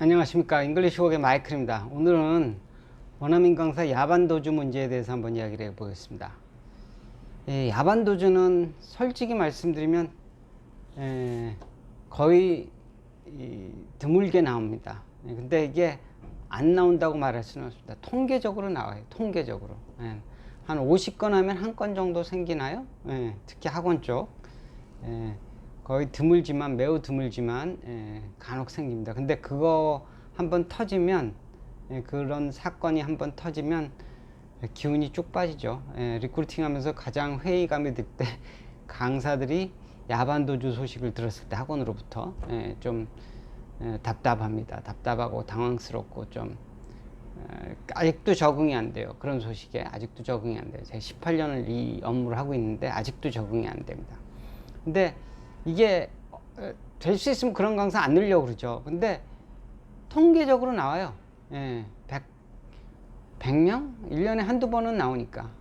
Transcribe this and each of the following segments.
안녕하십니까. 잉글리시웍의 마이클입니다. 오늘은 원어민 강사 야반도주 문제에 대해서 한번 이야기를 해보겠습니다. 야반도주는 솔직히 말씀드리면 거의 드물게 나옵니다. 근데 이게 안 나온다고 말할 수는 없습니다. 통계적으로 나와요. 통계적으로. 한 50건 하면 한 건 정도 생기나요? 특히 학원 쪽. 거의 드물지만, 매우 드물지만 간혹 생깁니다. 근데 그거 한번 터지면, 그런 사건이 한번 터지면 기운이 쭉 빠지죠. 리크루팅 하면서 가장 회의감이 들 때 강사들이 야반도주 소식을 들었을 때 학원으로부터 좀 답답합니다. 답답하고 당황스럽고 좀 아직도 적응이 안 돼요. 그런 소식에 아직도 적응이 안 돼요. 제가 18년을 이 업무를 하고 있는데 아직도 적응이 안 됩니다. 근데 이게 될 수 있으면 그런 강사 안 늘려고 그러죠. 근데 통계적으로 나와요. 100명? 1년에 한두 번은 나오니까.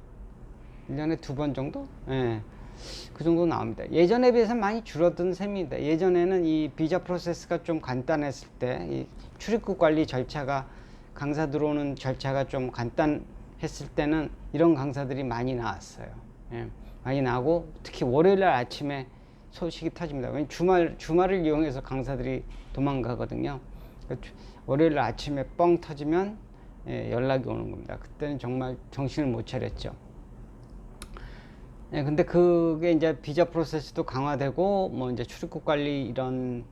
1년에 두 번 정도? 그 정도 나옵니다. 예전에 비해서 많이 줄어든 셈입니다. 예전에는 이 비자 프로세스가 좀 간단했을 때, 이 출입국 관리 절차가, 강사 들어오는 절차가 좀 간단했을 때는 이런 강사들이 많이 나왔어요. 많이 나오고, 특히 월요일 날 아침에 소식이 터집니다. 왜냐면 주말을 이용해서 강사들이 도망가거든요. 월요일 날 아침에 뻥 터지면 연락이 오는 겁니다. 그때는 정말 정신을 못 차렸죠. 근데 그게 이제 비자 프로세스도 강화되고, 뭐 이제 출입국 관리 이런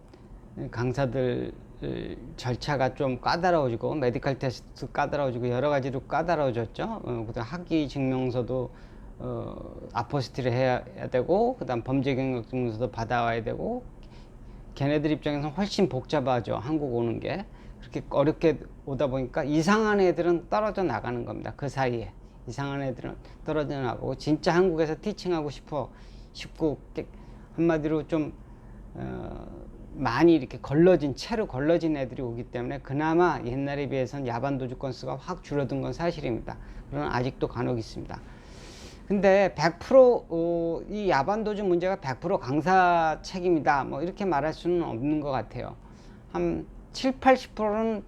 강사들 절차가 좀 까다로워지고, 메디컬 테스트 까다로워지고, 여러 가지로 까다로워졌죠. 그다음 학위 증명서도 아포스티를 해야 되고, 그 다음 범죄 경력 증명서도 받아와야 되고, 걔네들 입장에서는 훨씬 복잡하죠. 한국 오는 게. 그렇게 어렵게 오다 보니까 이상한 애들은 떨어져 나가는 겁니다. 그 사이에. 이상한 애들은 떨어져 나가고, 진짜 한국에서 티칭하고 싶고, 한마디로 좀, 많이 이렇게 채로 걸러진 애들이 오기 때문에 그나마 옛날에 비해서는 야반도주 건수가 확 줄어든 건 사실입니다. 그러나 아직도 간혹 있습니다. 근데 100% 이 야반도주 문제가 100% 강사 책임이다, 뭐 이렇게 말할 수는 없는 것 같아요. 한 7, 80%는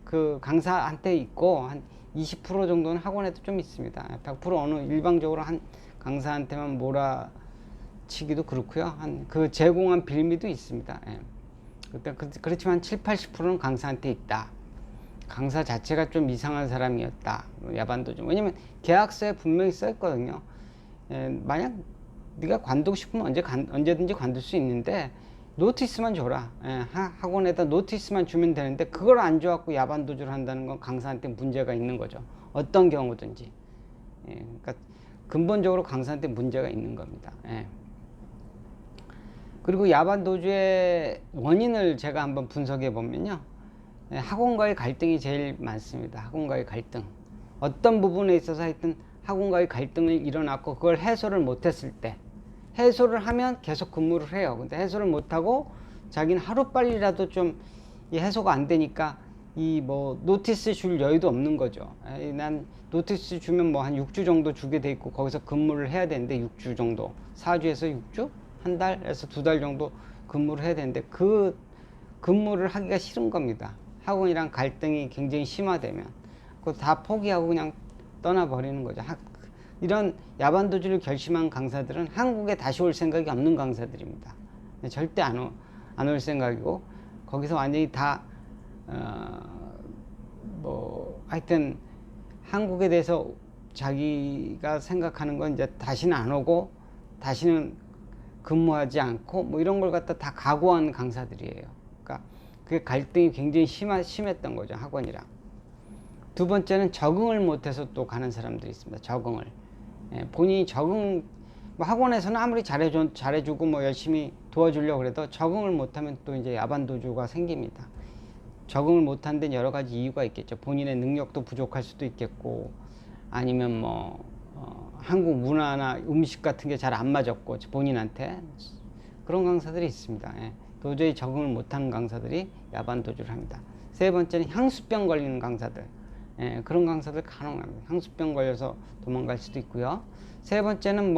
그 강사한테 있고, 한 20% 정도는 학원에도 좀 있습니다. 100% 어느 일방적으로 한 강사한테만 몰아치기도 그렇고요. 그 제공한 빌미도 있습니다. 그렇지만 7, 80%는 강사한테 있다. 강사 자체가 좀 이상한 사람이었다. 야반도주. 왜냐면 계약서에 분명히 써 있거든요. 만약 네가 관두고 싶으면 언제든지 관둘 수 있는데 노티스만 줘라. 학원에다 노티스만 주면 되는데 그걸 안 줘갖고 야반도주를 한다는 건 강사한테 문제가 있는 거죠. 어떤 경우든지. 그러니까 근본적으로 강사한테 문제가 있는 겁니다. 그리고 야반도주의 원인을 제가 한번 분석해 보면요. 학원과의 갈등이 제일 많습니다. 학원과의 갈등. 어떤 부분에 있어서 하여튼 학원과의 갈등이 일어났고 그걸 해소를 못했을 때, 해소를 하면 계속 근무를 해요. 근데 해소를 못하고 자기는 하루빨리라도 좀 이 해소가 안 되니까 이 뭐 노티스 줄 여유도 없는 거죠. 난 노티스 주면 뭐 한 6주 정도 주게 돼 있고 거기서 근무를 해야 되는데 6주 정도, 4주에서 6주? 한 달에서 2달 정도 근무를 해야 되는데 그 근무를 하기가 싫은 겁니다. 학원이랑 갈등이 굉장히 심화되면 그거 다 포기하고 그냥 떠나버리는 거죠. 이런 야반도주를 결심한 강사들은 한국에 다시 올 생각이 없는 강사들입니다. 절대 안 올 생각이고, 거기서 완전히 다 하여튼 한국에 대해서 자기가 생각하는 건 이제 다시는 안 오고 다시는 근무하지 않고 뭐 이런 걸 갖다 다 각오한 강사들이에요. 그러니까 그 갈등이 굉장히 심했던 거죠, 학원이랑. 두 번째는 적응을 못해서 또 가는 사람들이 있습니다. 적응을. 본인이 뭐 학원에서는 아무리 잘해주고 뭐 열심히 도와주려고 해도 적응을 못하면 또 이제 야반도주가 생깁니다. 적응을 못한 데는 여러 가지 이유가 있겠죠. 본인의 능력도 부족할 수도 있겠고, 아니면 뭐, 한국 문화나 음식 같은 게 잘 안 맞았고, 본인한테. 그런 강사들이 있습니다. 도저히 적응을 못하는 강사들이 야반도주를 합니다. 세 번째는 향수병 걸리는 강사들. 그런 강사들 간혹 납니다. 향수병 걸려서 도망갈 수도 있고요. 세 번째는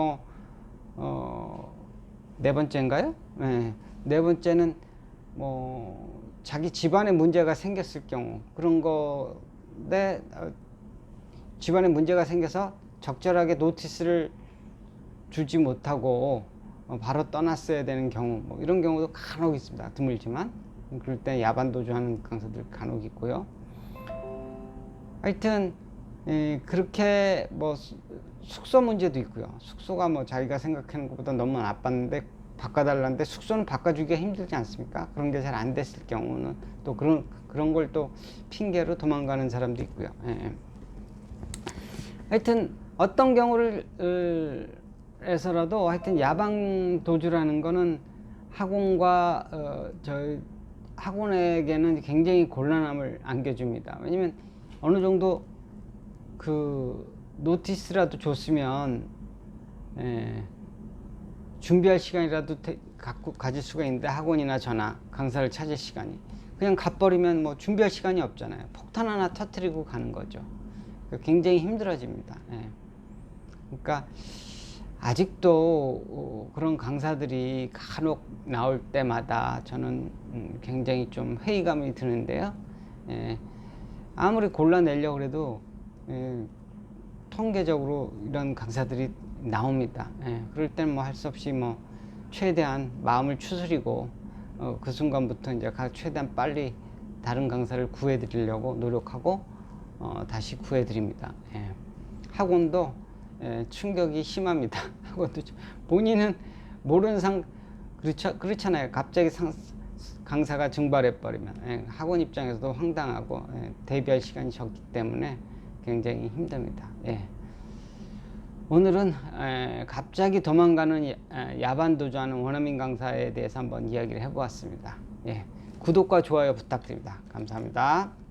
네 번째인가요? 네 번째는 자기 집안에 문제가 생겼을 경우 그런 거에 집안에 문제가 생겨서 적절하게 노티스를 주지 못하고 바로 떠났어야 되는 경우 뭐 이런 경우도 간혹 있습니다. 드물지만 그럴 때 야반 도주하는 강사들 간혹 있고요. 하여튼 그렇게 뭐 숙소 문제도 있고요. 숙소가 뭐 자기가 생각하는 것보다 너무 나빴는데 바꿔달라는데 숙소는 바꿔주기가 힘들지 않습니까? 그런 게 잘 안 됐을 경우는 또 그런 걸 또 핑계로 도망가는 사람도 있고요. 하여튼 어떤 경우를 에서라도 하여튼 야방 도주라는 거는 학원과 저희 학원에게는 굉장히 곤란함을 안겨줍니다. 왜냐면 어느 정도 그 노티스라도 줬으면 준비할 시간이라도 가질 수가 있는데 학원이나 저나 강사를 찾을 시간이 그냥 가버리면 뭐 준비할 시간이 없잖아요. 폭탄 하나 터뜨리고 가는 거죠. 굉장히 힘들어집니다. 그러니까 아직도 그런 강사들이 간혹 나올 때마다 저는 굉장히 좀 회의감이 드는데요. 아무리 골라내려고 해도 통계적으로 이런 강사들이 나옵니다. 그럴 때는 뭐 할 수 없이 뭐 최대한 마음을 추스리고 그 순간부터 이제 최대한 빨리 다른 강사를 구해드리려고 노력하고 다시 구해드립니다. 학원도 충격이 심합니다. 학원도 본인은 모르는 그렇잖아요. 갑자기 강사가 증발해 버리면 학원 입장에서도 황당하고 대비할 시간이 적기 때문에 굉장히 힘듭니다. 오늘은 갑자기 도망가는 야반 도주하는 원어민 강사에 대해서 한번 이야기를 해보았습니다. 구독과 좋아요 부탁드립니다. 감사합니다.